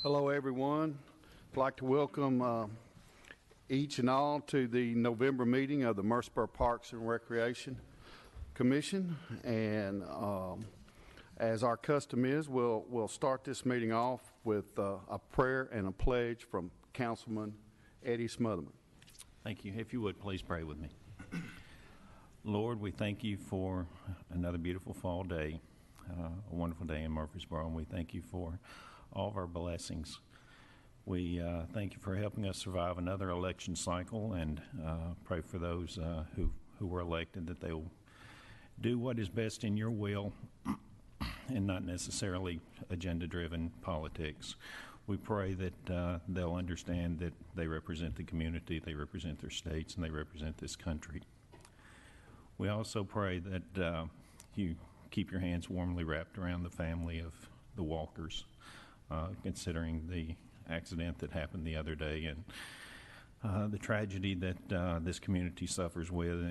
Hello, everyone. I'd like to welcome each and all to the November meeting of the Murfreesboro Parks and Recreation Commission. And as our custom is, we'll start this meeting off with a prayer and a pledge from Councilman Eddie Smotherman. Thank you. If you would, please pray with me. Lord, we thank you for another beautiful fall day, a wonderful day in Murfreesboro, and we thank you for all of our blessings. We thank you for helping us survive another election cycle, and pray for those who were elected that they will do what is best in your will and not necessarily agenda-driven politics. We pray that they'll understand that they represent the community, they represent their states, and they represent this country. We also pray that you keep your hands warmly wrapped around the family of the Walkers, considering the accident that happened the other day and the tragedy that this community suffers with,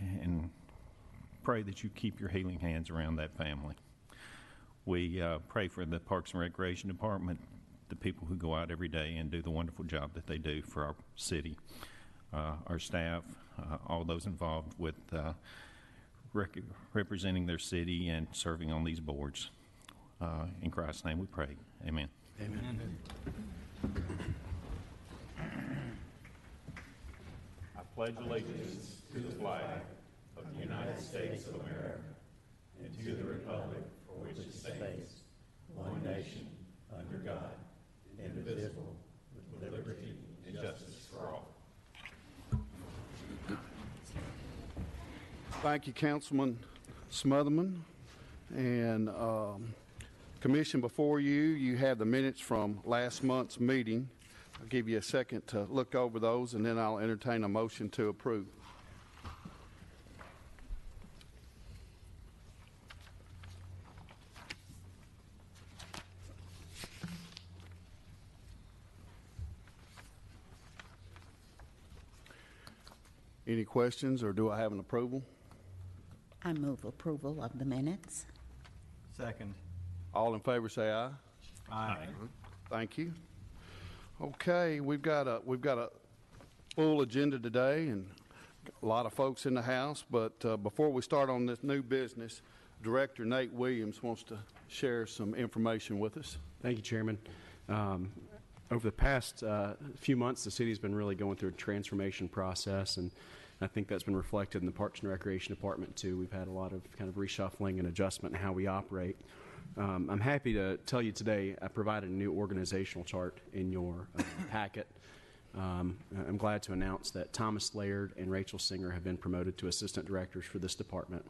and pray that you keep your healing hands around that family. We pray for the Parks and Recreation Department, the people who go out every day and do the wonderful job that they do for our city, our staff, all those involved with representing their city and serving on these boards. In Christ's name we pray. Amen. Amen. I pledge allegiance to the flag of the United States of America and to the republic for which it stands, one nation, under God, indivisible, with liberty and justice for all. Thank you, Councilman Smotherman. And Commission, before you have the minutes from last month's meeting. I'll give you a second to look over those, and then I'll entertain a motion to approve. Any questions, or do I have an approval? I move approval of the minutes. Second. All in favor say aye. Aye. Thank you. Okay, we've got a full agenda today and a lot of folks in the house, but before we start on this new business, Director Nate Williams wants to share some information with us. Thank you, Chairman. Over the past few months, the city's been really going through a transformation process, and I think that's been reflected in the Parks and Recreation Department too. We've had a lot of kind of reshuffling and adjustment in how we operate. I'm happy to tell you today I provided a new organizational chart in your packet. I'm glad to announce that Thomas Laird and Rachel Singer have been promoted to assistant directors for this department.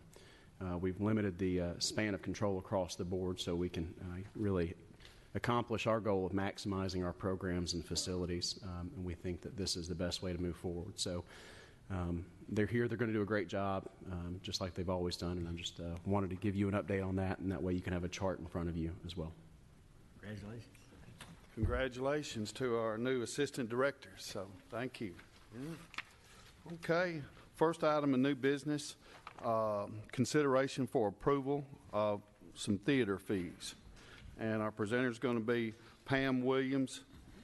We've limited the span of control across the board so we can really accomplish our goal of maximizing our programs and facilities, and we think that this is the best way to move forward. So they're here, they're going to do a great job, just like they've always done, and I just wanted to give you an update on that, and that way you can have a chart in front of you as well. Congratulations. Congratulations to our new assistant directors, so thank you. Yeah. Okay, first item of new business, consideration for approval of some theater fees. And our presenter is going to be Pam Williams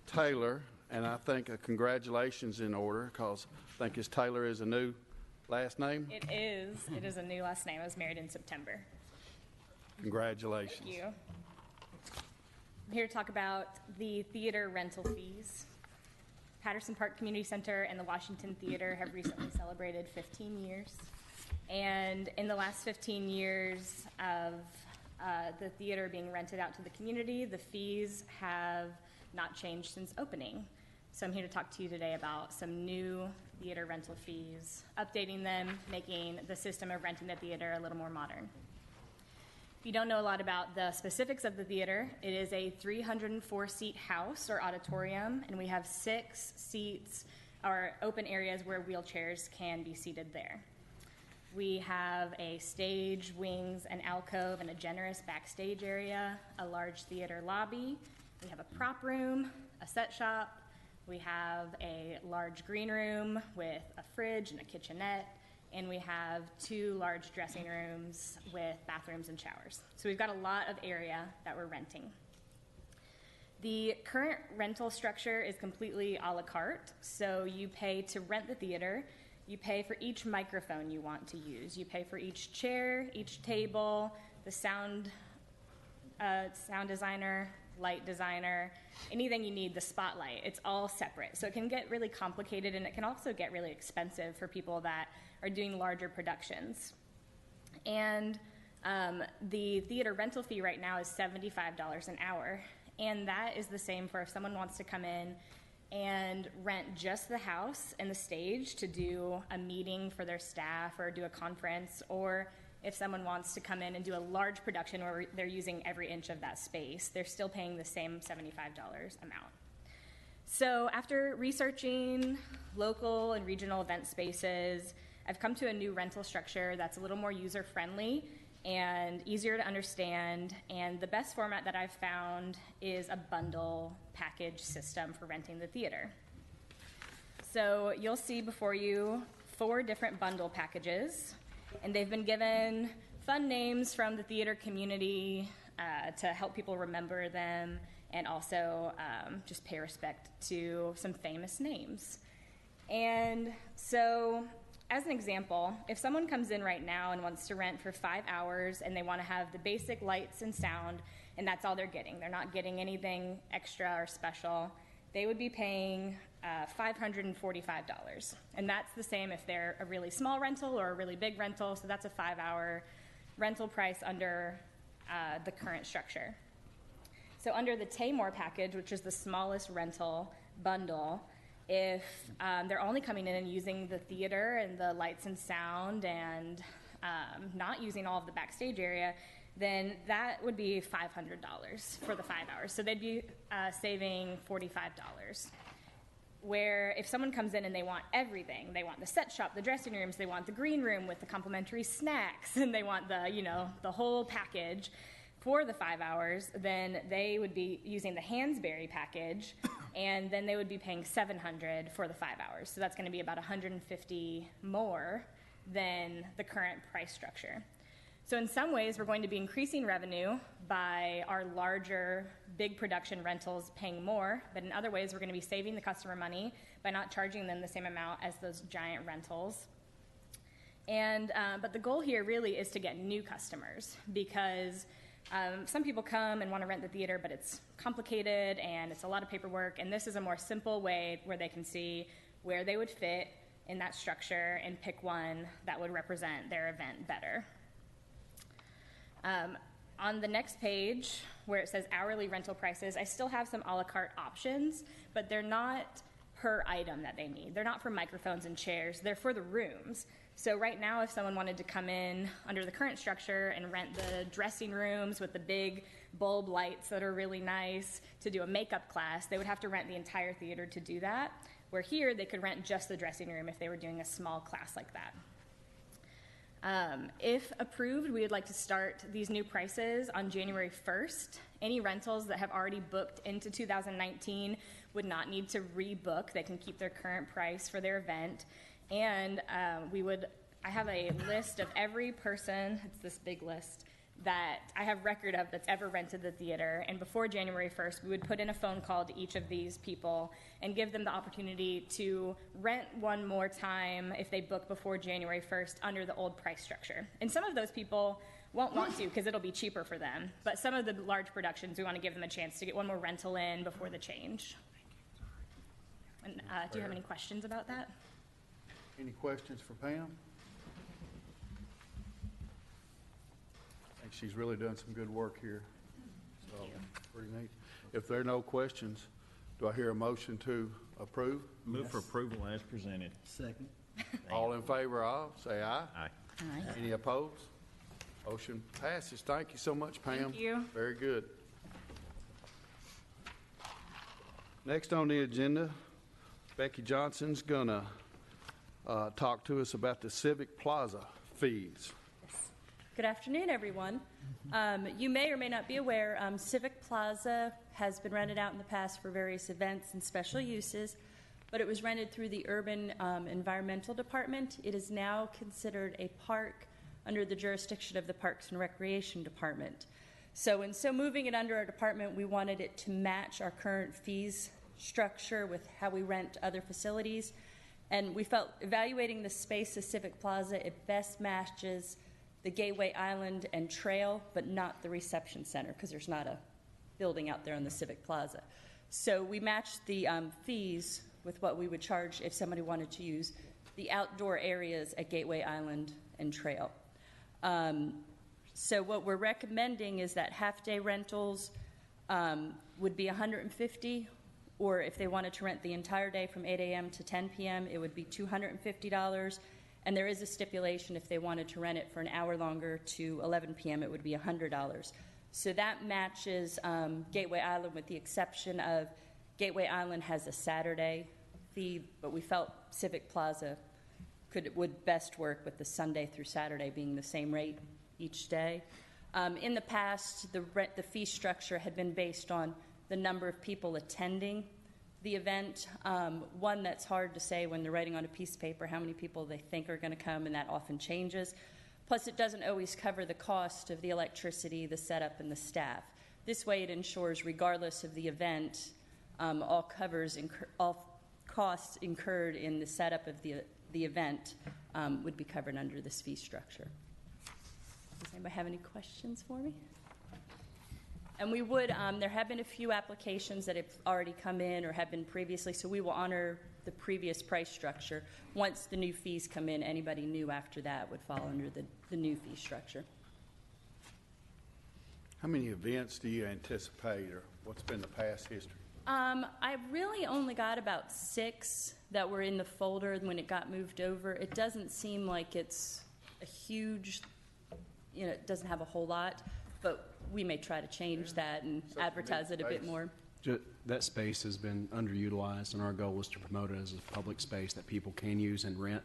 Taylor, and I think a congratulations in order, because I think his Taylor is a new last name. It is. It is a new last name. I was married in September. Congratulations. Thank you. I'm here to talk about the theater rental fees. Patterson Park Community Center and the Washington Theater have recently celebrated 15 years. And in the last 15 years of the theater being rented out to the community, the fees have not changed since opening. So I'm here to talk to you today about some new theater rental fees, updating them, making the system of renting the theater a little more modern. If you don't know a lot about the specifics of the theater, it is a 304-seat house or auditorium, and we have 6 seats or open areas where wheelchairs can be seated there. We have a stage, wings, an alcove, and a generous backstage area, a large theater lobby. We have a prop room, a set shop. We have a large green room with a fridge and a kitchenette, and we have 2 large dressing rooms with bathrooms and showers. So we've got a lot of area that we're renting. The current rental structure is completely a la carte, so you pay to rent the theater, you pay for each microphone you want to use, you pay for each chair, each table, the sound designer, light designer, anything you need, the spotlight, it's all separate. So it can get really complicated, and it can also get really expensive for people that are doing larger productions. And the theater rental fee right now is $75 an hour. And that is the same for if someone wants to come in and rent just the house and the stage to do a meeting for their staff or do a conference, or if someone wants to come in and do a large production where they're using every inch of that space, they're still paying the same $75 amount. So after researching local and regional event spaces, I've come to a new rental structure that's a little more user-friendly and easier to understand, and the best format that I've found is a bundle package system for renting the theater. So you'll see before you 4 different bundle packages, and they've been given fun names from the theater community to help people remember them, and also just pay respect to some famous names. And so, as an example, if someone comes in right now and wants to rent for 5 hours and they want to have the basic lights and sound, and that's all they're getting, they're not getting anything extra or special, they would be paying $545. And that's the same if they're a really small rental or a really big rental, so that's a 5-hour rental price under the current structure. So under the Taymor package, which is the smallest rental bundle, if they're only coming in and using the theater and the lights and sound and not using all of the backstage area, then that would be $500 for the 5 hours. So they'd be saving $45. Where if someone comes in and they want everything, they want the set shop, the dressing rooms, they want the green room with the complimentary snacks, and they want the whole package for the 5 hours, then they would be using the Hansberry package, and then they would be paying $700 for the 5 hours. So that's going to be about $150 more than the current price structure. So in some ways, we're going to be increasing revenue by our larger, big production rentals paying more, but in other ways, we're going to be saving the customer money by not charging them the same amount as those giant rentals. And but the goal here really is to get new customers, because some people come and want to rent the theater, but it's complicated and it's a lot of paperwork, and this is a more simple way where they can see where they would fit in that structure and pick one that would represent their event better. On the next page, where it says hourly rental prices, I still have some a la carte options, but they're not per item that they need. They're not for microphones and chairs, they're for the rooms. So right now, if someone wanted to come in under the current structure and rent the dressing rooms with the big bulb lights that are really nice to do a makeup class, they would have to rent the entire theater to do that, where here they could rent just the dressing room if they were doing a small class like that. If approved, we would like to start these new prices on January 1st. Any rentals that have already booked into 2019 would not need to rebook. They can keep their current price for their event. And I have a list of every person, it's this big list, that I have record of that's ever rented the theater. And before January 1st, we would put in a phone call to each of these people and give them the opportunity to rent one more time if they book before January 1st under the old price structure. And some of those people won't want to because it'll be cheaper for them. But some of the large productions, we want to give them a chance to get one more rental in before the change. And do you have any questions about that? Any questions for Pam? I think she's really done some good work here. So, pretty neat. If there are no questions, do I hear a motion to approve? Move for approval as presented. Second. All in favor of, say aye. Aye. Aye. Any opposed? Motion passes. Thank you so much, Pam. Thank you. Very good. Next on the agenda, Becky Johnson's gonna talk to us about the Civic Plaza fees. Good afternoon, everyone. You may or may not be aware, Civic Plaza has been rented out in the past for various events and special uses, but it was rented through the Urban Environmental Department. It is now considered a park under the jurisdiction of the Parks and Recreation Department. So moving it under our department, we wanted it to match our current fees structure with how we rent other facilities. And we felt evaluating the space of Civic Plaza, it best matches the Gateway Island and Trail, but not the reception center, because there's not a building out there on the Civic Plaza. So we matched the fees with what we would charge if somebody wanted to use the outdoor areas at Gateway Island and Trail. So what we're recommending is that half-day rentals would be $150, or if they wanted to rent the entire day from 8 a.m. to 10 p.m., it would be $250. And there is a stipulation if they wanted to rent it for an hour longer to 11 p.m., it would be $100. So that matches Gateway Island, with the exception of Gateway Island has a Saturday fee, but we felt Civic Plaza would best work with the Sunday through Saturday being the same rate each day. In the past, the fee structure had been based on the number of people attending the event. One that's hard to say when they're writing on a piece of paper how many people they think are going to come, and that often changes. Plus, it doesn't always cover the cost of the electricity, the setup, and the staff. This way, it ensures, regardless of the event, all costs incurred in the setup of the event would be covered under this fee structure. Does anybody have any questions for me? And we would, there have been a few applications that have already come in or have been previously, so we will honor the previous price structure. Once the new fees come in, anybody new after that would fall under the new fee structure. How many events do you anticipate, or what's been the past history? I really only got about 6 that were in the folder when it got moved over. It doesn't seem like it's a huge, it doesn't have a whole lot, but we may try to change that and advertise it a bit more. That space has been underutilized, and our goal is to promote it as a public space that people can use and rent.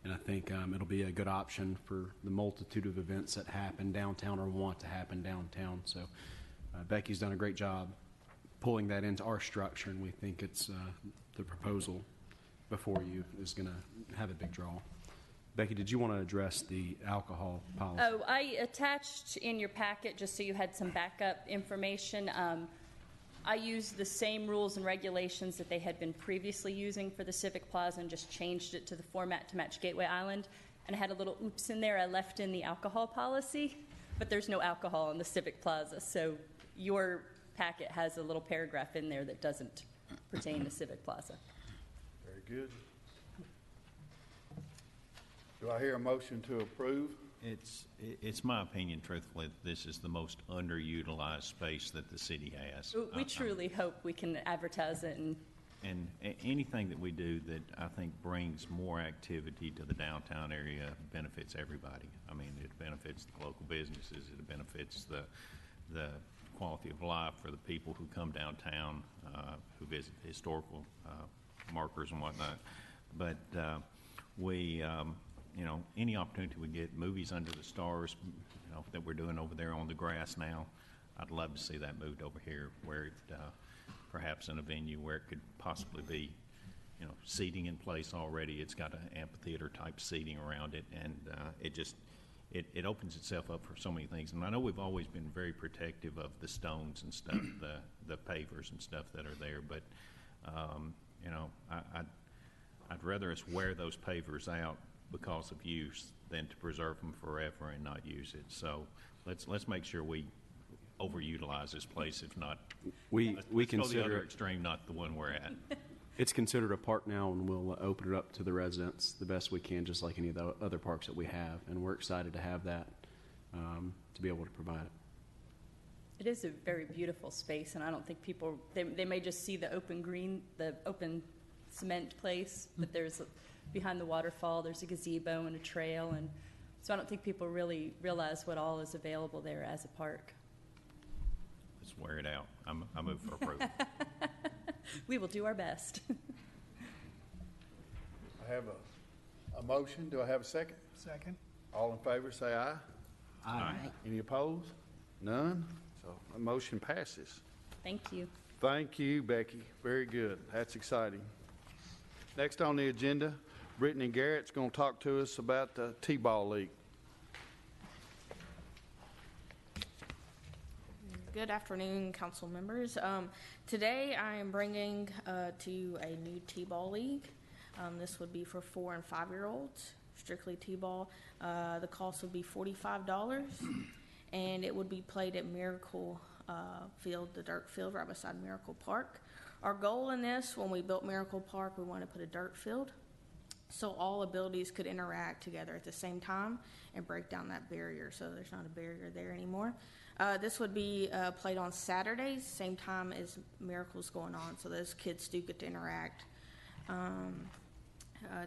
And I think it'll be a good option for the multitude of events that happen downtown or want to happen downtown. So Becky's done a great job pulling that into our structure, and we think it's the proposal before you is going to have a big draw. Becky, did you want to address the alcohol policy? Oh, I attached in your packet, just so you had some backup information. I used the same rules and regulations that they had been previously using for the Civic Plaza and just changed it to the format to match Gateway Island. And I had a little oops in there. I left in the alcohol policy, but there's no alcohol in the Civic Plaza. So your packet has a little paragraph in there that doesn't pertain to Civic Plaza. Very good. Do I hear a motion to approve? It's my opinion, truthfully, that this is the most underutilized space that the city has. We truly hope we can advertise it and anything that we do that I think brings more activity to the downtown area benefits everybody. I mean, it benefits the local businesses, it benefits the quality of life for the people who come downtown, who visit historical markers and whatnot. But any opportunity we get, movies under the stars, that we're doing over there on the grass now, I'd love to see that moved over here, where it, perhaps in a venue where it could possibly be, seating in place already. It's got an amphitheater type seating around it, and it opens itself up for so many things. And I know we've always been very protective of the stones and stuff, the pavers and stuff that are there, but I'd rather us wear those pavers out because of use than to preserve them forever and not use it. So let's make sure we overutilize this place. If not, we let's consider go the other extreme, not the one we're at. It's considered a park now, and we'll open it up to the residents the best we can, just like any of the other parks that we have. And we're excited to have that, to be able to provide it. It is a very beautiful space, and I don't think people, they may just see the open green, the open cement place, but there's, behind the waterfall, there's a gazebo and a trail, and so I don't think people really realize what all is available there as a park. Let's wear it out. I move for approval. We will do our best. I have a motion. Do I have a second? Second. All in favor, say aye. Aye. Any opposed? None? So the motion passes. Thank you. Thank you, Becky. Very good. That's exciting. Next on the agenda, Brittany Garrett's going to talk to us about the T-ball league. Good afternoon, council members. Today I am bringing to you a new T-ball league. This would be for 4 and 5-year-olds, strictly T-ball. The cost would be $45, and it would be played at Miracle Field, the dirt field right beside Miracle Park. Our goal in this, when we built Miracle Park, we wanted to put a dirt field so all abilities could interact together at the same time and break down that barrier, so there's not a barrier there anymore. This would be played on Saturdays, same time as Miracle's going on, so those kids do get to interact.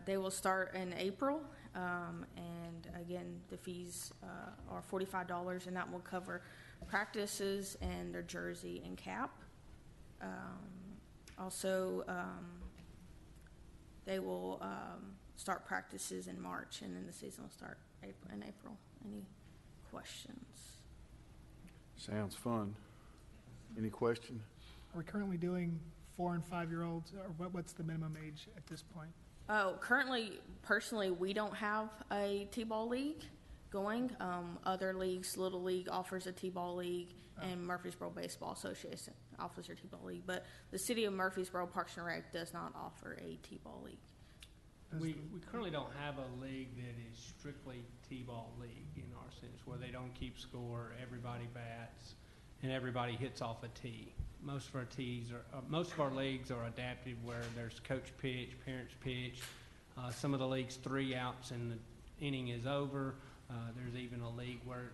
They will start in April, and again, the fees are $45, and that will cover practices and their jersey and cap. Also, they will start practices in March, and then the season will start in April. Any questions? Sounds fun. Any question? Are we currently doing 4 and 5-year-olds, or what's the minimum age at this point? Oh, currently, personally, we don't have a T-ball league going. Other leagues, Little League offers a T-ball league, and Murfreesboro Baseball Association offers a T-ball league. But the city of Murfreesboro Parks and Rec does not offer a T-ball league. We currently don't have a league that is strictly T-ball league in our sense, where they don't keep score, everybody bats, and everybody hits off a tee. Most of our leagues are adapted where there's coach pitch, parents pitch. Some of the leagues 3 outs and the inning is over. There's even a league where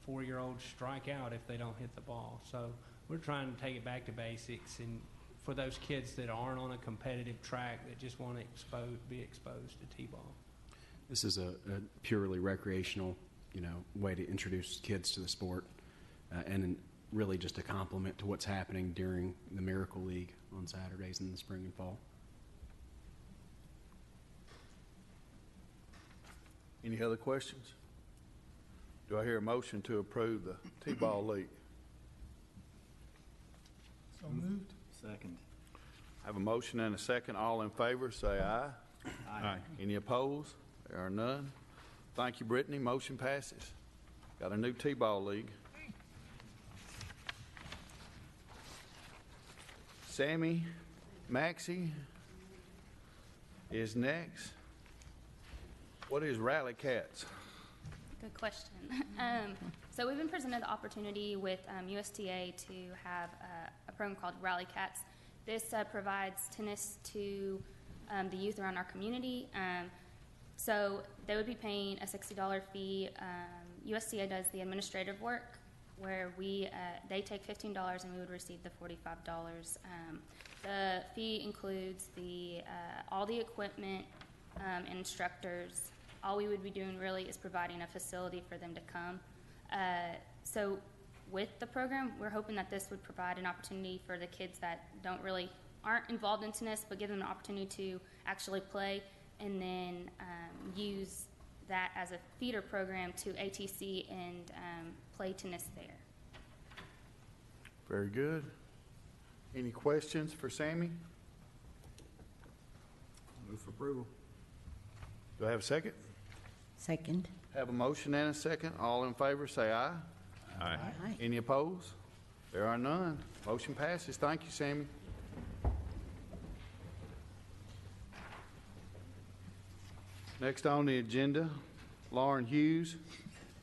4-year-olds strike out if they don't hit the ball. So we're trying to take it back to basics, and for those kids that aren't on a competitive track that just want to be exposed to T-ball. This is a purely recreational, way to introduce kids to the sport, and really just a complement to what's happening during the Miracle League on Saturdays in the spring and fall. Any other questions? Do I hear a motion to approve the T-ball league? So moved. Second. I have a motion and a second. All in favor, say aye. Aye. Any opposed? There are none. Thank you, Brittany. Motion passes. Got a new T-ball league. Sammy Maxey is next. What is Rally Cats? Good question. So we've been presented the opportunity with USTA to have a program called Rally Cats. This provides tennis to the youth around our community. So they would be paying a $60 fee. USTA does the administrative work, where they take $15 and we would receive the $45. The fee includes all the equipment and instructors. All we would be doing really is providing a facility for them to come. So with the program, we're hoping that this would provide an opportunity for the kids that aren't involved in tennis, but give them an opportunity to actually play, and then use that as a feeder program to ATC and play tennis there. Very good. Any questions for Sammy? Move for approval. Do I have a second? Second. Have a motion and a second. All in favor, say aye. Aye. Aye. Any opposed? There are none. Motion passes. Thank you, Sammy. Next on the agenda, Lauren Hughes,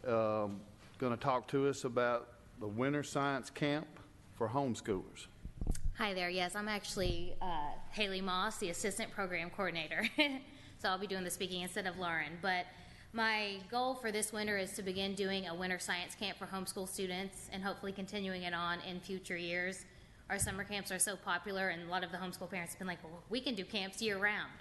going to talk to us about the Winter Science Camp for homeschoolers. Hi there. Yes, I'm actually Haley Moss, the Assistant Program Coordinator. So I'll be doing the speaking instead of Lauren. But my goal for this winter is to begin doing a winter science camp for homeschool students and hopefully continuing it on in future years. Our summer camps are so popular, and a lot of the homeschool parents have been like, well, we can do camps year-round.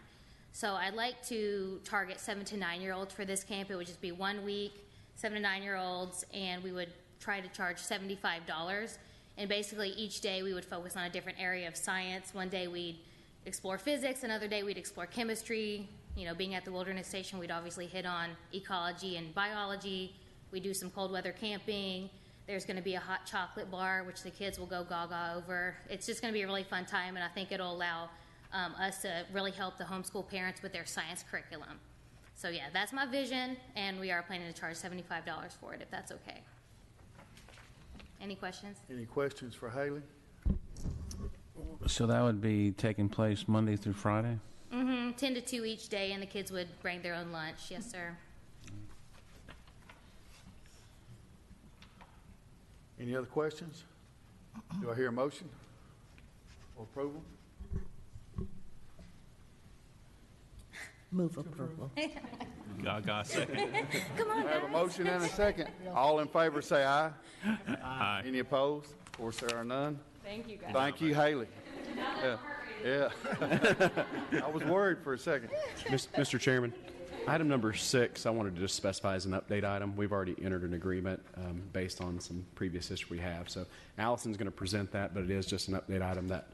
So I'd like to target 7 to 9-year-olds for this camp. It would just be 1 week, 7 to 9-year-olds, and we would try to charge $75. And basically each day we would focus on a different area of science. One day we'd explore physics, another day we'd explore chemistry. Being at the Wilderness Station, we'd obviously hit on ecology and biology. We do some cold weather camping. There's going to be a hot chocolate bar, which the kids will go gaga over. It's just going to be a really fun time, and I think it'll allow us to really help the homeschool parents with their science curriculum. So yeah, that's my vision, and we are planning to charge $75 for it, if that's okay. Any questions? Any questions for Haley? So that would be taking place Monday through Friday? 10 to 2 each day, and the kids would bring their own lunch. Yes, sir. Any other questions? Do I hear a motion for approval? Move approval. Gaga second. Come on, I have a guys. motion and a second. All in favor say aye. Aye. Any opposed? Of course, there are none. Thank you, guys. Thank you, Haley. Yeah. I was worried for a second. Mr. Chairman, item number 6, I wanted to just specify as an update item. We've already entered an agreement based on some previous history we have. So Allison's going to present that, but it is just an update item. That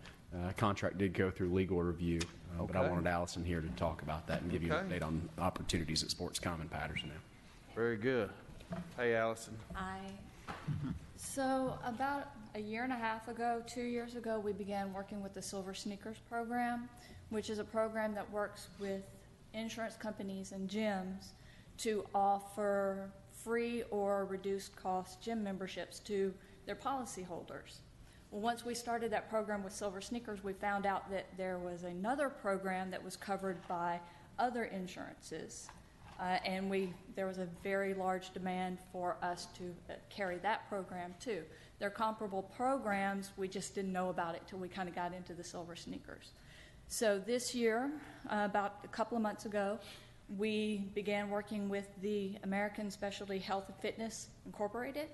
contract did go through legal review, but I Okay. wanted Allison here to talk about that and give you an Okay. update on opportunities at Sportscom in Patterson now. Very good. Hey, Allison. So about a year and a half ago, 2 years ago, we began working with the Silver Sneakers program, which is a program that works with insurance companies and gyms to offer free or reduced cost gym memberships to their policyholders. Well, once we started that program with Silver Sneakers, we found out that there was another program that was covered by other insurances. There was a very large demand for us to carry that program too. They're comparable programs, we just didn't know about it till we kind of got into the Silver Sneakers. So this year, about a couple of months ago, we began working with the American Specialty Health and Fitness Incorporated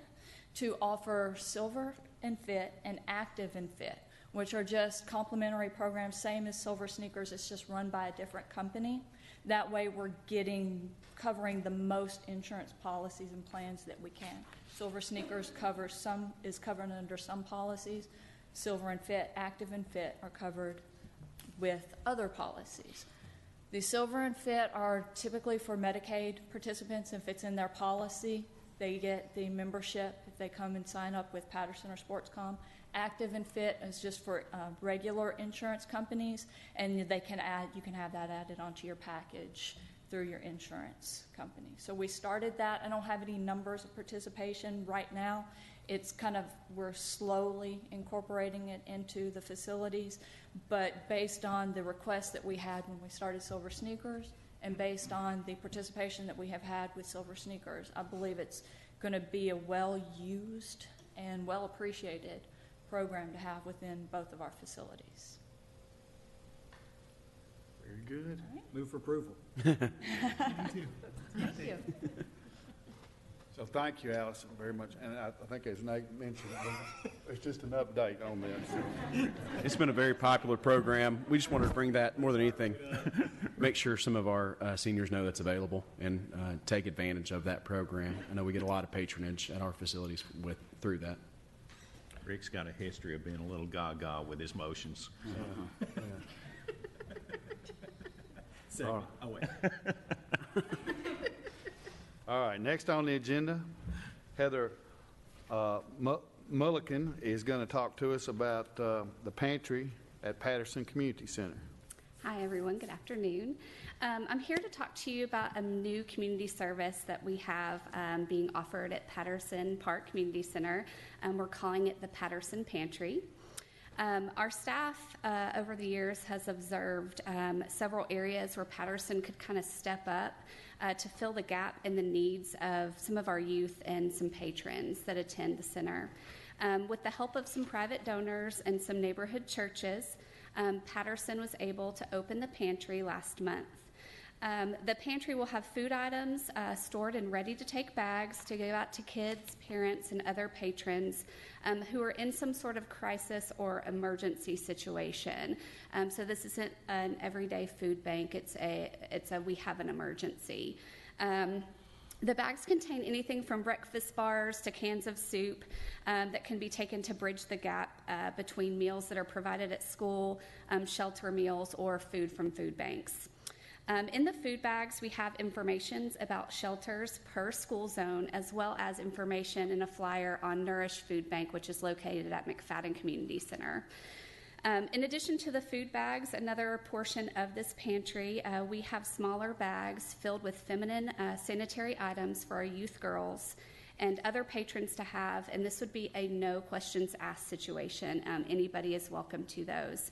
to offer Silver and Fit and Active and Fit, which are just complementary programs, same as Silver Sneakers, it's just run by a different company. That way we're covering the most insurance policies and plans that we can. Silver Sneakers is covered under some policies. Silver and Fit, Active and Fit are covered with other policies. The Silver and Fit are typically for Medicaid participants. If it's in their policy, they get the membership if they come and sign up with Patterson or Sportscom. Active and Fit is just for regular insurance companies, and you can have that added onto your package through your insurance company. So we started that. I don't have any numbers of participation right now. It's we're slowly incorporating it into the facilities, but based on the requests that we had when we started Silver Sneakers and based on the participation that we have had with Silver Sneakers, I believe it's going to be a well-used and well-appreciated program to have within both of our facilities. Very good. Move for approval. Thank you. So thank you, Allison, very much. And I think as Nate mentioned, it's just an update on this. It's been a very popular program. We just wanted to bring that more than anything, make sure some of our seniors know that's available and take advantage of that program. I know we get a lot of patronage at our facilities through that. Rick's got a history of being a little gaga with his motions. Oh, wait. All right, next on the agenda, Heather Mulliken is going to talk to us about the pantry at Patterson Community Center. Hi, everyone. Good afternoon. I'm here to talk to you about a new community service that we have being offered at Patterson Park Community Center. We're calling it the Patterson Pantry. Our staff over the years has observed several areas where Patterson could kind of step up to fill the gap in the needs of some of our youth and some patrons that attend the center. With the help of some private donors and some neighborhood churches, Patterson was able to open the pantry last month. The pantry will have food items stored in ready-to-take bags to give out to kids, parents, and other patrons who are in some sort of crisis or emergency situation. So this isn't an everyday food bank. It's a we have an emergency. The bags contain anything from breakfast bars to cans of soup that can be taken to bridge the gap between meals that are provided at school, shelter meals, or food from food banks. In the food bags, we have information about shelters per school zone, as well as information in a flyer on Nourish Food Bank, which is located at McFadden Community Center. In addition to the food bags, another portion of this pantry, we have smaller bags filled with feminine sanitary items for our youth girls and other patrons to have, and this would be a no questions asked situation. Anybody is welcome to those.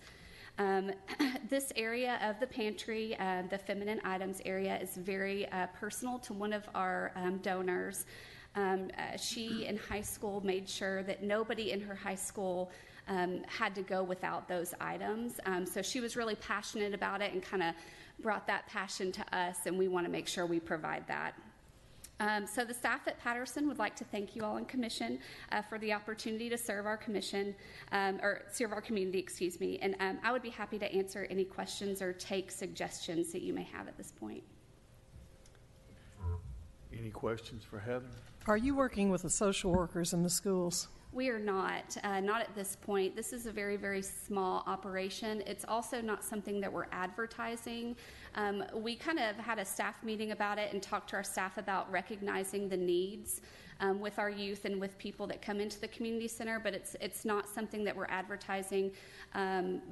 This area of the pantry, the feminine items area, is very personal to one of our donors. She in high school made sure that nobody in her high school had to go without those items. So she was really passionate about it and kind of brought that passion to us, and we want to make sure we provide that. So the staff at Patterson would like to thank you all in commission for the opportunity to serve our commission, or serve our community, excuse me. And I would be happy to answer any questions or take suggestions that you may have at this point. Any questions for Heather? Are you working with the social workers in the schools? We are not at this point. This is a very, very small operation. It's also not something that we're advertising. We kind of had a staff meeting about it and talked to our staff about recognizing the needs with our youth and with people that come into the community center, but it's not something that we're advertising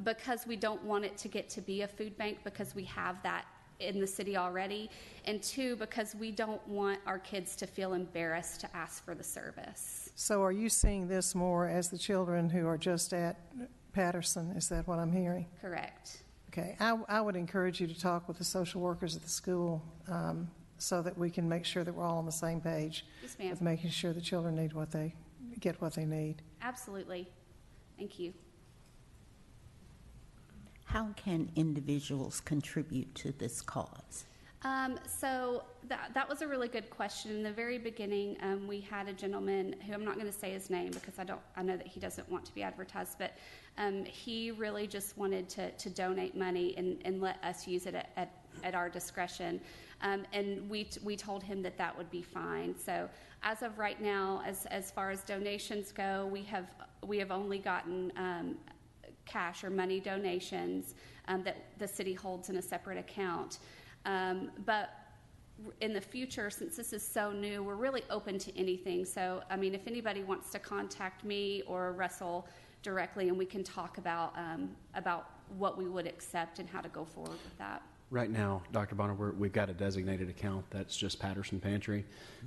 because we don't want it to get to be a food bank, because we have that in the city already, and two, because we don't want our kids to feel embarrassed to ask for the service. So are you seeing this more as the children who are just at Patterson? Is that what I'm hearing? Correct. Okay. I would encourage you to talk with the social workers at the school so that we can make sure that we're all on the same page. Yes, ma'am. With making sure the children get what they need. Absolutely. Thank you. How can individuals contribute to this cause? So that was a really good question. In the very beginning, we had a gentleman who, I'm not going to say his name because I know that he doesn't want to be advertised, but he really just wanted to donate money and let us use it at our discretion. And we told him that would be fine. So as of right now, as far as donations go, we have only gotten cash or money donations that the city holds in a separate account. But in the future, since this is so new, we're really open to anything. So, I mean, if anybody wants to contact me or Russell directly, and we can talk about what we would accept and how to go forward with that. Right now, Dr. Bonner, we've got a designated account that's just Patterson Pantry,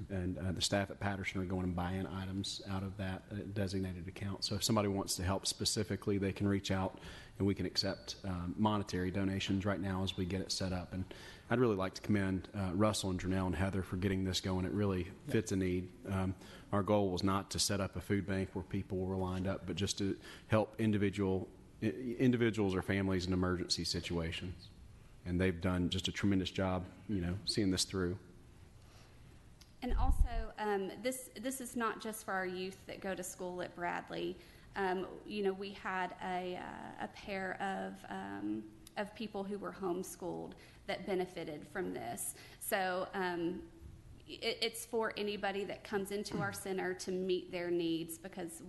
and the staff at Patterson are going and buying items out of that designated account. So if somebody wants to help specifically, they can reach out, and we can accept monetary donations right now as we get it set up. And I'd really like to commend Russell and Janelle and Heather for getting this going. It really fits a need. Our goal was not to set up a food bank where people were lined up, but just to help individuals or families in emergency situations. And they've done just a tremendous job, seeing this through. And also, this is not just for our youth that go to school at Bradley. We had a pair of people who were homeschooled that benefited from this. So it's for anybody that comes into our center to meet their needs, because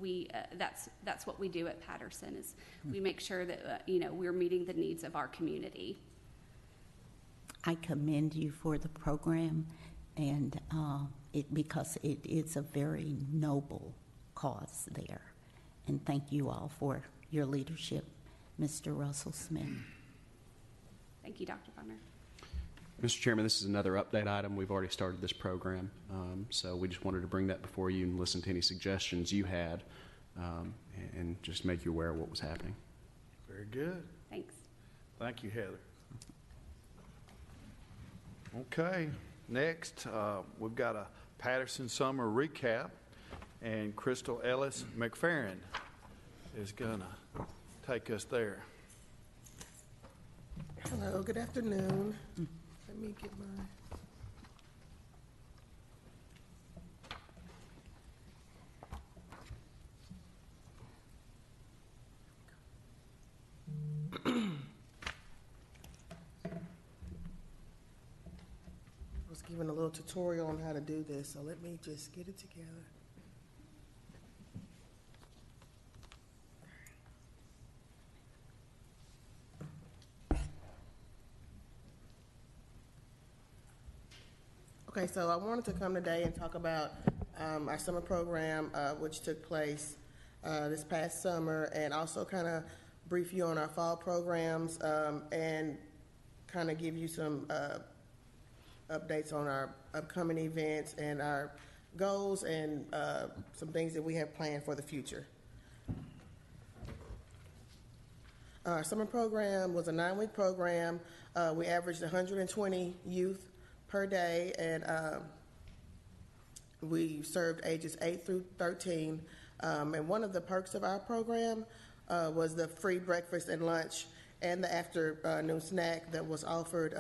that's what we do at Patterson, is we make sure that we're meeting the needs of our community. I commend you for the program, and because it is a very noble cause there. And thank you all for your leadership, Mr. Russell Smith. Thank you, Dr. Bonner. Mr. Chairman, this is another update item. We've already started this program, so we just wanted to bring that before you and listen to any suggestions you had, and just make you aware of what was happening. Very good. Thanks. Thank you, Heather. Okay, next we've got a Patterson summer recap, and Crystal Ellis McFerrin is going to take us there. Hello, good afternoon. Let me get my... I was given a little tutorial on how to do this, so let me just get it together. Okay, so I wanted to come today and talk about our summer program, which took place this past summer, and also kind of brief you on our fall programs and kind of give you some updates on our upcoming events and our goals and some things that we have planned for the future. Our summer program was a 9-week program. We averaged 120 youth per day, and we served ages 8 through 13. And one of the perks of our program was the free breakfast and lunch and the afternoon snack that was offered,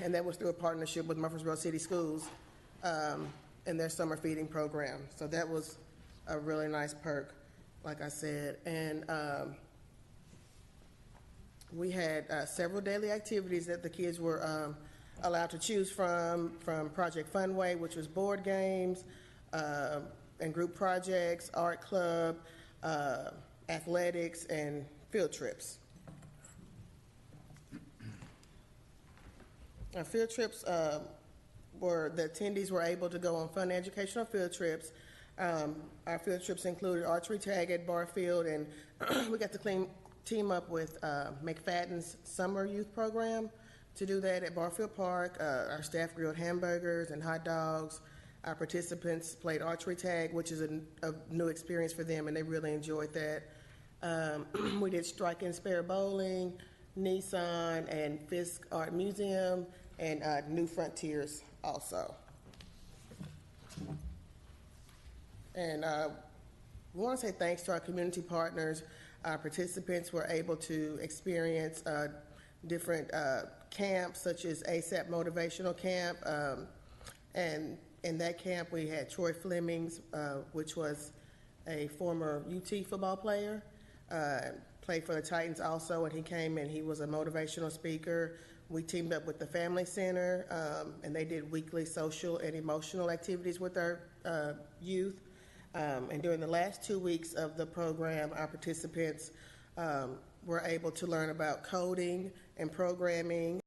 and that was through a partnership with Murfreesboro City Schools in their summer feeding program. So that was a really nice perk, like I said. And we had several daily activities that the kids were allowed to choose from Project Funway, which was board games and group projects, art club, athletics, and field trips. Our field trips were, the attendees were able to go on fun educational field trips. Our field trips included archery tag at Barfield, and we got to team up with McFadden's summer youth program to do that at Barfield Park. Our staff grilled hamburgers and hot dogs. Our participants played archery tag, which is a new experience for them, and they really enjoyed that. We did strike and spare bowling, Nissan and Fisk Art Museum, and New Frontiers also. And we want to say thanks to our community partners. Our participants were able to experience different camps, such as ASAP Motivational Camp. And in that camp, we had Troy Flemings, which was a former UT football player, played for the Titans also, and he came and he was a motivational speaker. We teamed up with the Family Center, and they did weekly social and emotional activities with our youth. And during the last 2 weeks of the program, our participants were able to learn about coding and programming,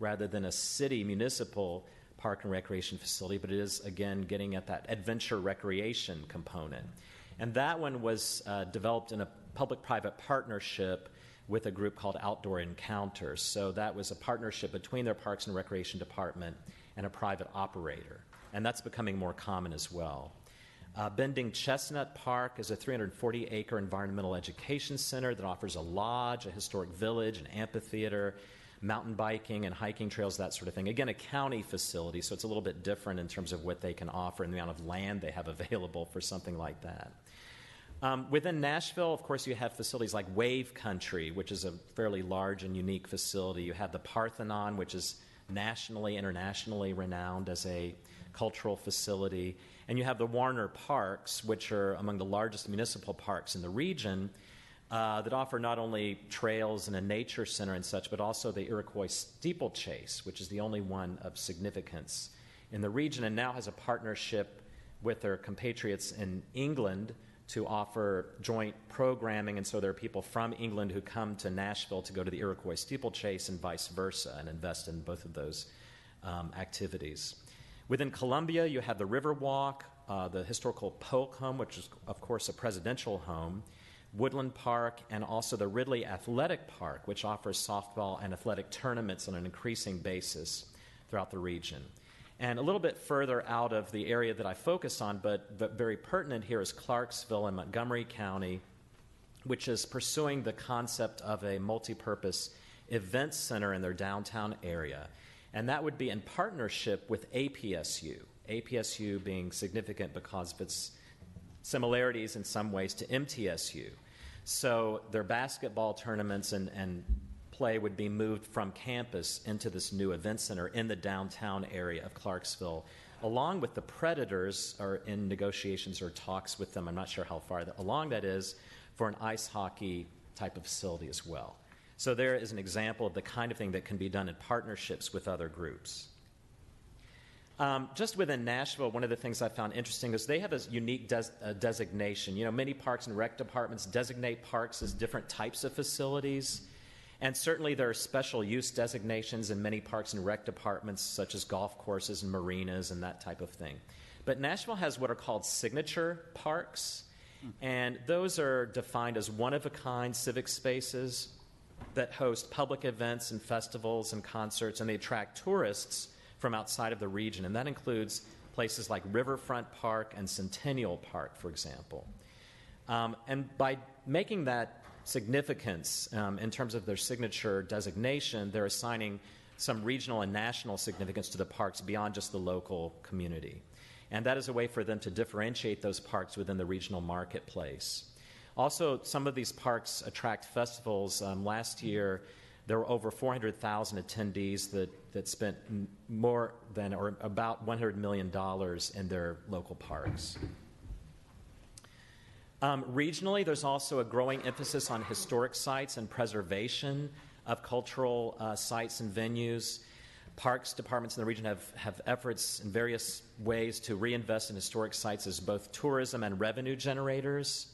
rather than a city municipal park and recreation facility, but it is, again, getting at that adventure recreation component. And that one was developed in a public-private partnership with a group called Outdoor Encounters. So that was a partnership between their Parks and Recreation Department and a private operator. And that's becoming more common as well. Bending Chestnut Park is a 340-acre environmental education center that offers a lodge, a historic village, an amphitheater, mountain biking and hiking trails, that sort of thing. Again, a county facility, so it's a little bit different in terms of what they can offer and the amount of land they have available for something like that. Within Nashville, of course, you have facilities like Wave Country, which is a fairly large and unique facility. You have the Parthenon, which is nationally, internationally renowned as a cultural facility. And you have the Warner Parks, which are among the largest municipal parks in the region, that offer not only trails and a nature center and such, but also the Iroquois steeplechase, which is the only one of significance in the region, and now has a partnership with their compatriots in England to offer joint programming, and so there are people from England who come to Nashville to go to the Iroquois steeplechase and vice versa, and invest in both of those activities. Within Columbia, you have the Riverwalk, the historical Polk home, which is, of course, a presidential home, Woodland Park, and also the Ridley Athletic Park, which offers softball and athletic tournaments on an increasing basis throughout the region. And a little bit further out of the area that I focus on, but very pertinent here, is Clarksville in Montgomery County, which is pursuing the concept of a multi-purpose event center in their downtown area. And that would be in partnership with APSU, APSU being significant because of its similarities in some ways to MTSU. So their basketball tournaments and play would be moved from campus into this new event center in the downtown area of Clarksville, along with the Predators are in negotiations or talks with them. I'm not sure how far along that is for an ice hockey type of facility as well. So there is an example of the kind of thing that can be done in partnerships with other groups. Just within Nashville, one of the things I found interesting is they have a unique designation. You know, many parks and rec departments designate parks as different types of facilities. And certainly there are special use designations in many parks and rec departments, such as golf courses and marinas and that type of thing. But Nashville has what are called signature parks, and those are defined as one-of-a-kind civic spaces that host public events and festivals and concerts, and they attract tourists from outside of the region. And that includes places like Riverfront Park and Centennial Park, for example. And by making that significance in terms of their signature designation, they're assigning some regional and national significance to the parks beyond just the local community. And that is a way for them to differentiate those parks within the regional marketplace. Also, some of these parks attract festivals. Last year, there were over 400,000 attendees that spent more than or about $100 million in their local parks. Regionally, there's also a growing emphasis on historic sites and preservation of cultural sites and venues. Parks departments in the region have efforts in various ways to reinvest in historic sites as both tourism and revenue generators.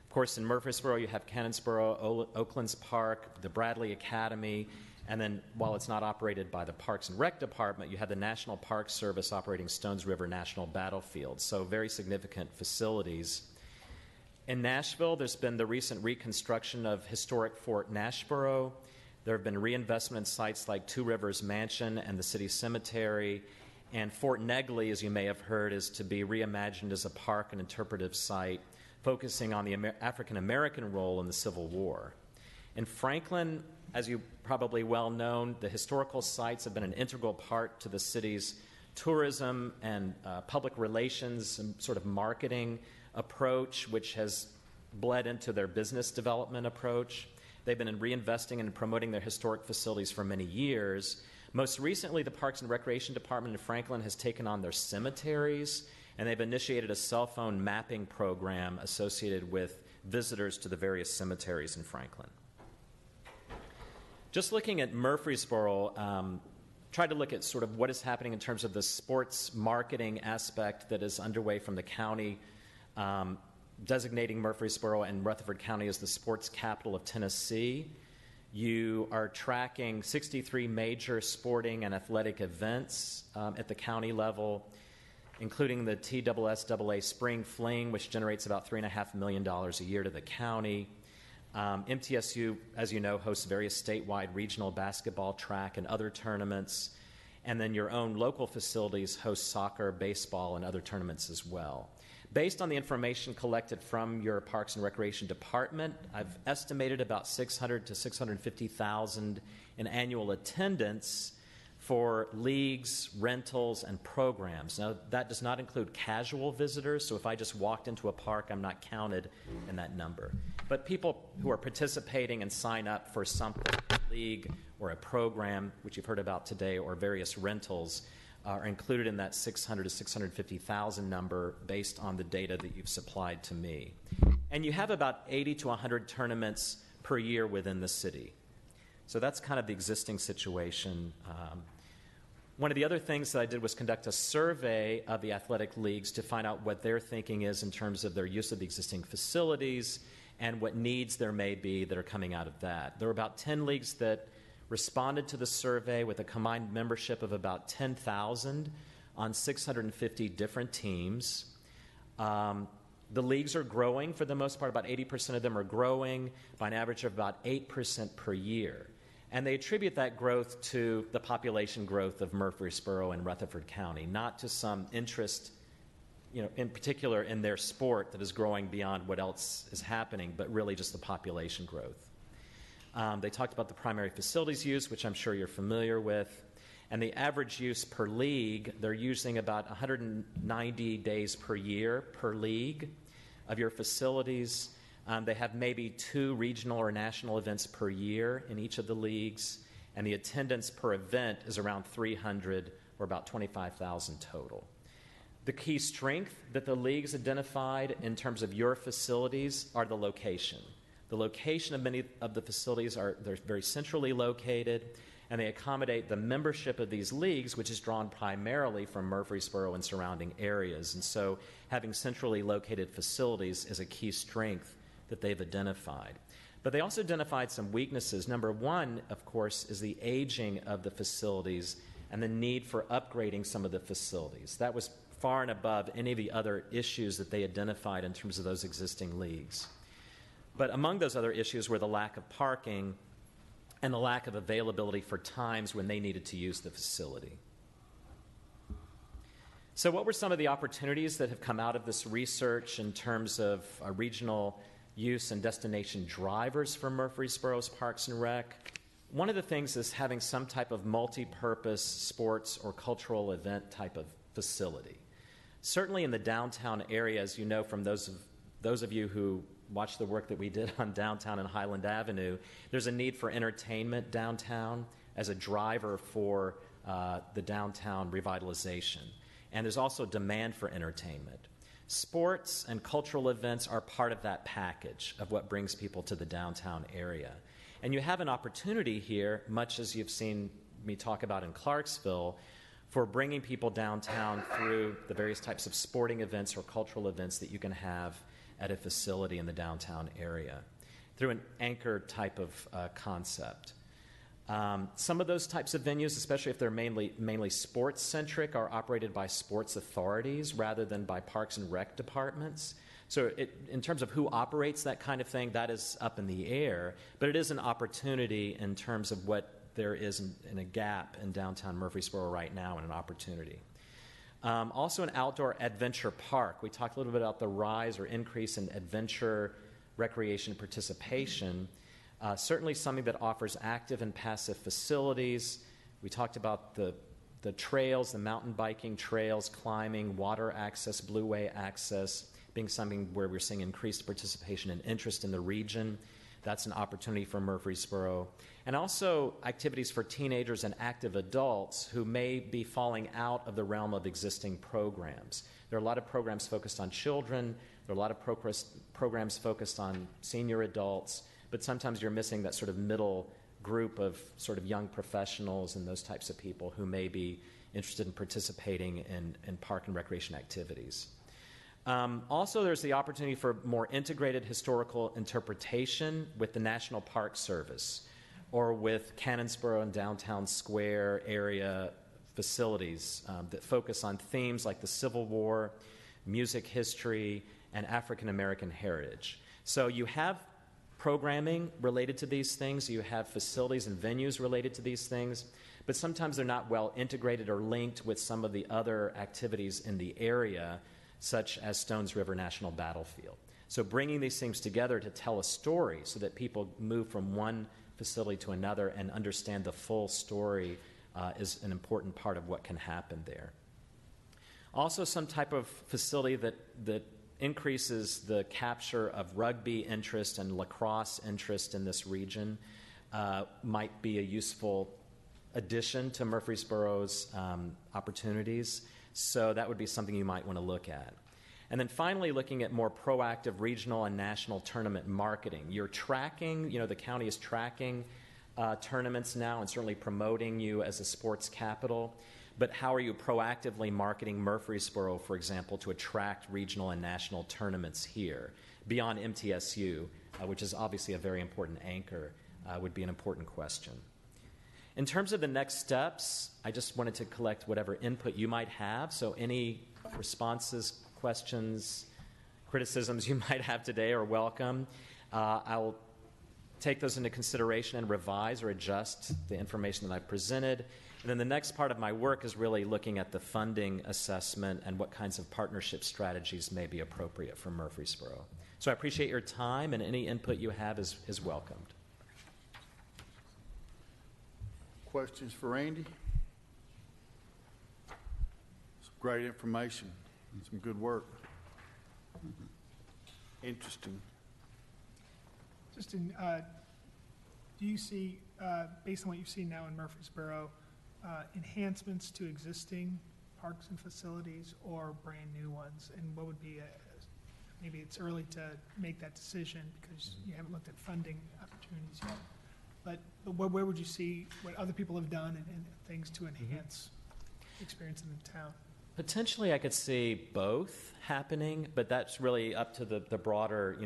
Of course, in Murfreesboro, you have Cannonsboro, Oaklands Park, the Bradley Academy, and then while it's not operated by the Parks and Rec Department, you have the National Park Service operating Stones River National Battlefield, so very significant facilities. In Nashville, there's been the recent reconstruction of historic Fort Nashboro. There have been reinvestment sites like Two Rivers Mansion and the City Cemetery. And Fort Negley, as you may have heard, is to be reimagined as a park and interpretive site, focusing on the African-American role in the Civil War. In Franklin, as you probably well know, the historical sites have been an integral part to the city's tourism and public relations and sort of marketing approach, which has bled into their business development approach. They've been reinvesting and promoting their historic facilities for many years. Most recently, the Parks and Recreation Department in Franklin has taken on their cemeteries, and they've initiated a cell phone mapping program associated with visitors to the various cemeteries in Franklin. Just looking at Murfreesboro, tried to look at sort of what is happening in terms of the sports marketing aspect that is underway from the county, designating Murfreesboro and Rutherford County as the sports capital of Tennessee. You are tracking 63 major sporting and athletic events at the county level, including the TSSAA Spring Fling, which generates about $3.5 million a year to the county. MTSU, as you know, hosts various statewide regional basketball, track, and other tournaments. And then your own local facilities host soccer, baseball, and other tournaments as well. Based on the information collected from your Parks and Recreation Department, I've estimated about 600 to 650,000 in annual attendance for leagues, rentals, and programs. Now, that does not include casual visitors, so if I just walked into a park, I'm not counted in that number. But people who are participating and sign up for something, a league or a program, which you've heard about today, or various rentals, are included in that 600 to 650,000 number based on the data that you've supplied to me. And you have about 80 to 100 tournaments per year within the city. So that's kind of the existing situation. One of the other things that I did was conduct a survey of the athletic leagues to find out what their thinking is in terms of their use of the existing facilities and what needs there may be that are coming out of that. There were about 10 leagues that responded to the survey with a combined membership of about 10,000 on 650 different teams. The leagues are growing for the most part. About 80% of them are growing by an average of about 8% per year. And they attribute that growth to the population growth of Murfreesboro and Rutherford County, not to some interest, in particular in their sport that is growing beyond what else is happening, but really just the population growth. They talked about the primary facilities use, which I'm sure you're familiar with. And the average use per league, they're using about 190 days per year per league of your facilities. They have maybe 2 regional or national events per year in each of the leagues. And the attendance per event is around 300 or about 25,000 total. The key strength that the leagues identified in terms of your facilities are the location. The location of many of the facilities they're very centrally located, and they accommodate the membership of these leagues, which is drawn primarily from Murfreesboro and surrounding areas. And so having centrally located facilities is a key strength that they've identified. But they also identified some weaknesses. Number one, of course, is the aging of the facilities and the need for upgrading some of the facilities. That was far and above any of the other issues that they identified in terms of those existing leagues. But among those other issues were the lack of parking and the lack of availability for times when they needed to use the facility. So what were some of the opportunities that have come out of this research in terms of regional use and destination drivers for Murfreesboro's Parks and Rec? One of the things is having some type of multi-purpose sports or cultural event type of facility. Certainly in the downtown area, as you know from those of you who watch the work that we did on downtown and Highland Avenue, there's a need for entertainment downtown as a driver for the downtown revitalization. And there's also demand for entertainment. Sports and cultural events are part of that package of what brings people to the downtown area. And you have an opportunity here, much as you've seen me talk about in Clarksville, for bringing people downtown through the various types of sporting events or cultural events that you can have at a facility in the downtown area through an anchor type of concept. Some of those types of venues, especially if they're mainly sports-centric, are operated by sports authorities rather than by parks and rec departments. So in terms of who operates that kind of thing, that is up in the air, but it is an opportunity in terms of what there is in a gap in downtown Murfreesboro right now and an opportunity. Also an outdoor adventure park. We talked a little bit about the rise or increase in adventure, recreation, participation. Certainly something that offers active and passive facilities. We talked about the trails, the mountain biking trails, climbing, water access, blueway access, being something where we're seeing increased participation and interest in the region. That's an opportunity for Murfreesboro. And also activities for teenagers and active adults who may be falling out of the realm of existing programs. There are a lot of programs focused on children. There are a lot of programs focused on senior adults. But sometimes you're missing that sort of middle group of sort of young professionals and those types of people who may be interested in participating in park and recreation activities. Also, there's the opportunity for more integrated historical interpretation with the National Park Service. or with Cannonsboro and Downtown Square area facilities that focus on themes like the Civil War, music history, and African American heritage. So you have programming related to these things, you have facilities and venues related to these things, but sometimes they're not well integrated or linked with some of the other activities in the area, such as Stones River National Battlefield. So bringing these things together to tell a story so that people move from one facility to another and understand the full story is an important part of what can happen there. Also, some type of facility that increases the capture of rugby interest and lacrosse interest in this region might be a useful addition to Murfreesboro's opportunities. So that would be something you might want to look at. And then finally, looking at more proactive regional and national tournament marketing. You're tracking, the county is tracking tournaments now and certainly promoting you as a sports capital. But how are you proactively marketing Murfreesboro, for example, to attract regional and national tournaments here beyond MTSU, which is obviously a very important anchor, would be an important question. In terms of the next steps, I just wanted to collect whatever input you might have. So any responses, questions, criticisms you might have today are welcome. I'll take those into consideration and revise or adjust the information that I've presented. And then the next part of my work is really looking at the funding assessment and what kinds of partnership strategies may be appropriate for Murfreesboro. So I appreciate your time, and any input you have is welcomed. Questions for Randy? Some great information and some good work. Interesting. Justin, do you see, based on what you've seen now in Murfreesboro, enhancements to existing parks and facilities or brand new ones? And what would be maybe it's early to make that decision because you haven't looked at funding opportunities yet. But where would you see what other people have done and things to enhance experience in the town? Potentially, I could see both happening, but that's really up to the broader,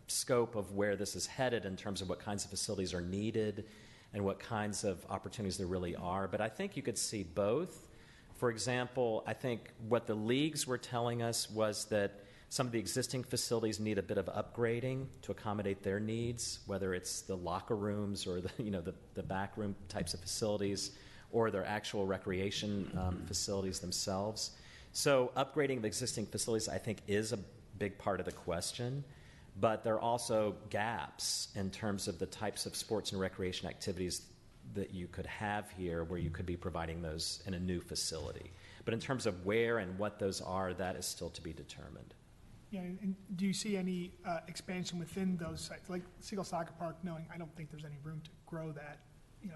scope of where this is headed in terms of what kinds of facilities are needed and what kinds of opportunities there really are. But I think you could see both. For example, I think what the leagues were telling us was that some of the existing facilities need a bit of upgrading to accommodate their needs, whether it's the locker rooms or the back room types of facilities or their actual recreation facilities themselves. So upgrading the existing facilities, I think, is a big part of the question. But there are also gaps in terms of the types of sports and recreation activities that you could have here where you could be providing those in a new facility. But in terms of where and what those are, that is still to be determined. Yeah, and do you see any expansion within those sites? Like Seagull Soccer Park, knowing I don't think there's any room to grow that,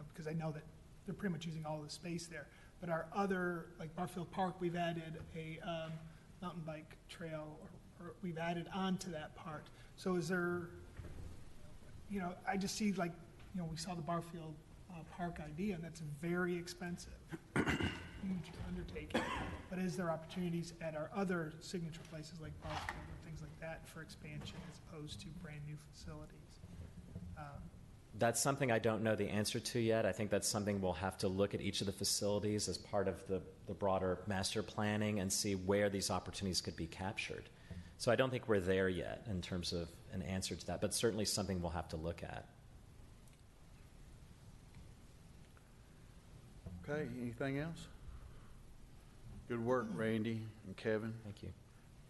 because I know that they're pretty much using all the space there. But our other, like Barfield Park, we've added a mountain bike trail, or we've added on to that part. So is there, I just see we saw the Barfield Park idea, and that's very expensive, huge undertaking. But is there opportunities at our other signature places like Barfield or things like that for expansion as opposed to brand new facilities? That's something I don't know the answer to yet. I think that's something we'll have to look at each of the facilities as part of the broader master planning and see where these opportunities could be captured. So I don't think we're there yet in terms of an answer to that, but certainly something we'll have to look at. Okay, anything else? Good work, Randy and Kevin. Thank you.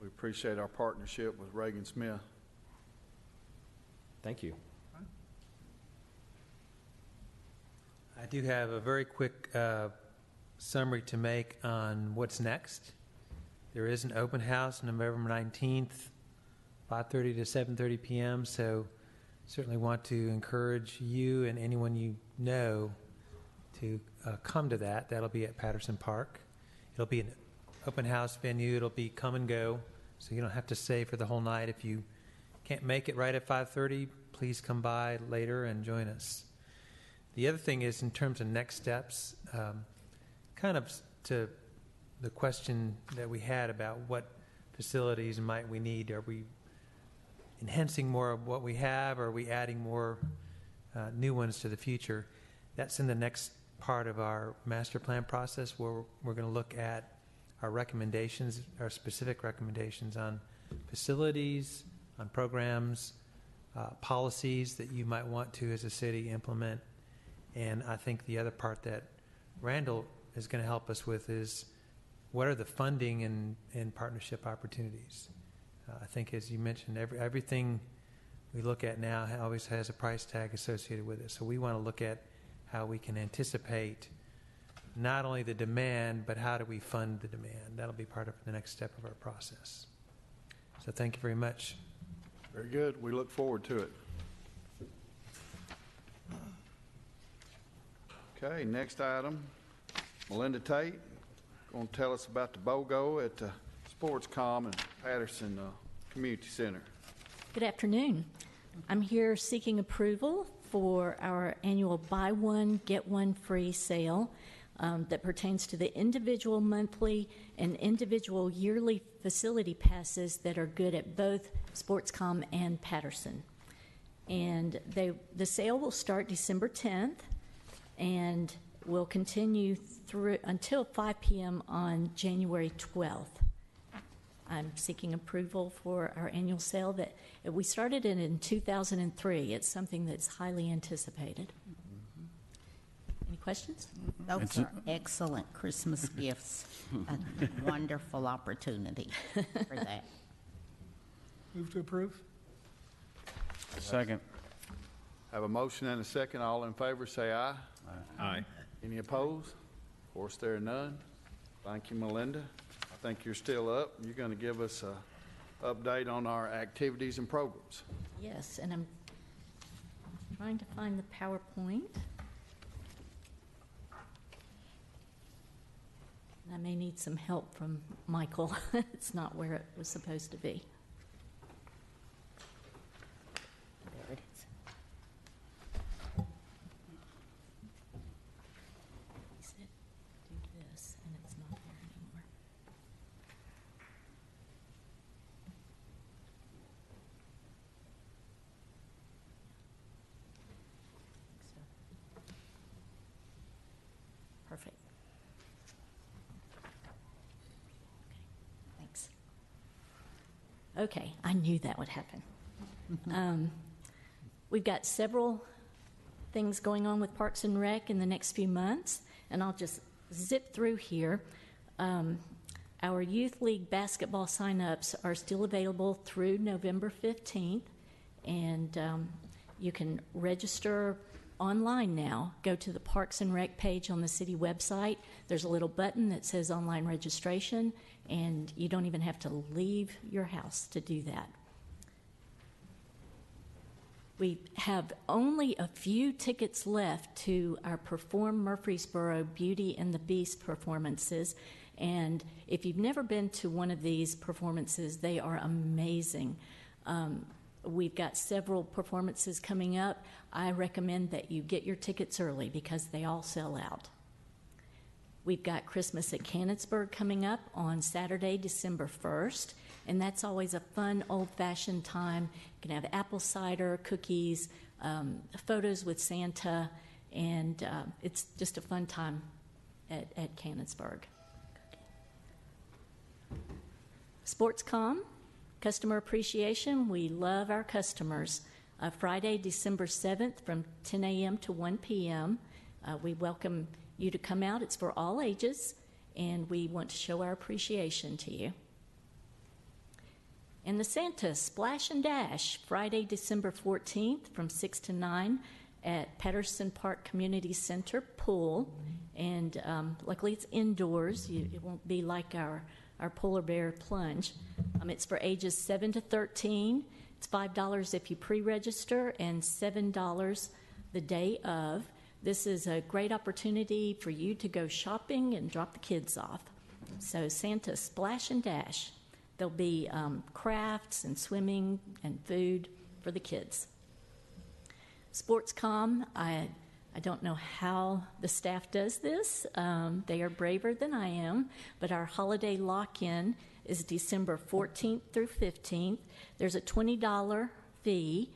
We appreciate our partnership with Reagan Smith. Thank you. I do have a very quick summary to make on what's next. There is an open house November 19th, 5:30 to 7:30 p.m., so certainly want to encourage you and anyone you know to come to that. That'll be at Patterson Park. It'll be an open house venue. It'll be come and go, so you don't have to stay for the whole night. If you can't make it right at 5:30, please come by later and join us. The other thing is, in terms of next steps, kind of to the question that we had about what facilities might we need. Are we enhancing more of what we have? Or are we adding more new ones to the future. That's in the next part of our master plan process, where we're going to look at our recommendations, our specific recommendations on facilities, on programs, policies that you might want to, as a city, implement. And I think the other part that Randall is going to help us with is what are the funding and partnership opportunities. I think, as you mentioned, everything we look at now always has a price tag associated with it. So we want to look at how we can anticipate not only the demand, but how do we fund the demand. That'll be part of the next step of our process. So thank you very much. Very good. We look forward to it. Okay, next item, Melinda Tate going to tell us about the BOGO at the Sports Com and Patterson Community Center. Good afternoon. I'm here seeking approval for our annual buy one, get one free sale that pertains to the individual monthly and individual yearly facility passes that are good at both Sportscom and Patterson. And the sale will start December 10th and will continue through until 5 p.m. on January 12th. I'm seeking approval for our annual sale that we started it in 2003. It's something that's highly anticipated. Any questions? Those are excellent Christmas gifts. A wonderful opportunity for that. Move to approve. Second. Have a motion and a second. All in favor say aye. Aye. Any opposed? Of course, there are none. Thank you, Melinda. I think you're still up. You're going to give us an update on our activities and programs. Yes, and I'm trying to find the PowerPoint. I may need some help from Michael. It's not where it was supposed to be. There it is. He said, do this, and it's not there anymore. So. Perfect. Thanks. Okay, I knew that would happen. We've got several things going on with Parks and Rec in the next few months, and I'll just zip through here. Our Youth League basketball sign-ups are still available through November 15th, and you can register online now. Go to the Parks and Rec page on the city website. There's a little button that says online registration, and you don't even have to leave your house to do that. We have only a few tickets left to our Perform Murfreesboro Beauty and the Beast performances, and if you've never been to one of these performances, they are amazing. We've got several performances coming up. I recommend that you get your tickets early because they all sell out. We've got Christmas at Canonsburg coming up on Saturday, December 1st, and that's always a fun, old-fashioned time. You can have apple cider, cookies, photos with Santa, and it's just a fun time at Canonsburg. Sportscom, customer appreciation. We love our customers. Friday, December 7th from 10 a.m. to 1 p.m. We welcome you to come out. It's for all ages, and we want to show our appreciation to you. And the Santa Splash and Dash, Friday, December 14th from 6 to 9 at Patterson Park Community Center pool. And luckily it's indoors. It won't be like our polar bear plunge. It's for ages 7 to 13. It's $5 if you pre-register and $7 the day of. This is a great opportunity for you to go shopping and drop the kids off. So Santa Splash and Dash. There'll be crafts and swimming and food for the kids. Sportscom, I don't know how the staff does this. They are braver than I am, but our holiday lock-in is December 14th through 15th. There's a $20 fee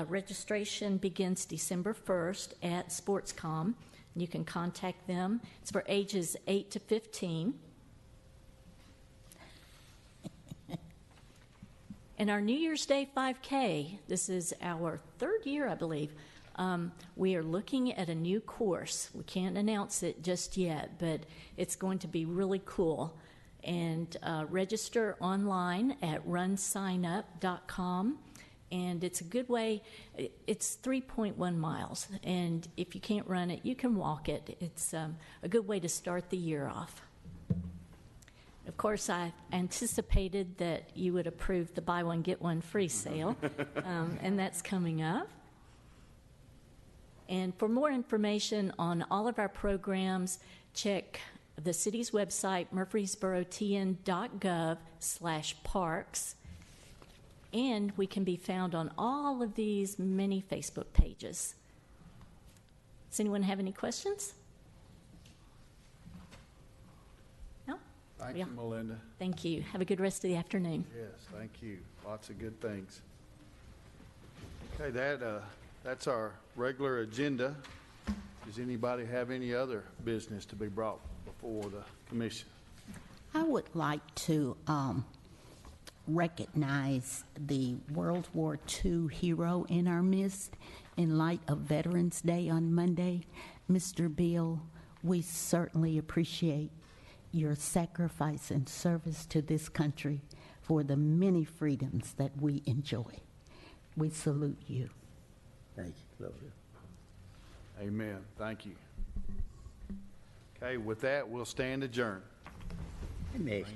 Registration begins December 1st at SportsCom. You can contact them. It's for ages 8 to 15. And our New Year's Day 5K, this is our third year, I believe. We are looking at a new course. We can't announce it just yet, but it's going to be really cool. And register online at runsignup.com. And it's a good way. It's 3.1 miles. And if you can't run it, you can walk it. It's a good way to start the year off. Of course, I anticipated that you would approve the buy one, get one free sale, and that's coming up. And for more information on all of our programs, check the city's website, murfreesborotn.gov/parks. And we can be found on all of these many Facebook pages. Does anyone have any questions? No? Thank you, Melinda. Thank you. Have a good rest of the afternoon. Yes, thank you. Lots of good things. Okay, that's our regular agenda. Does anybody have any other business to be brought before the commission? I would like to recognize the World War II hero in our midst in light of Veterans Day on Monday. Mr. Beal, we certainly appreciate your sacrifice and service to this country for the many freedoms that we enjoy. We salute you. Thank you, Claudia. Amen. Thank you. Okay, with that, we'll stand adjourned. Next.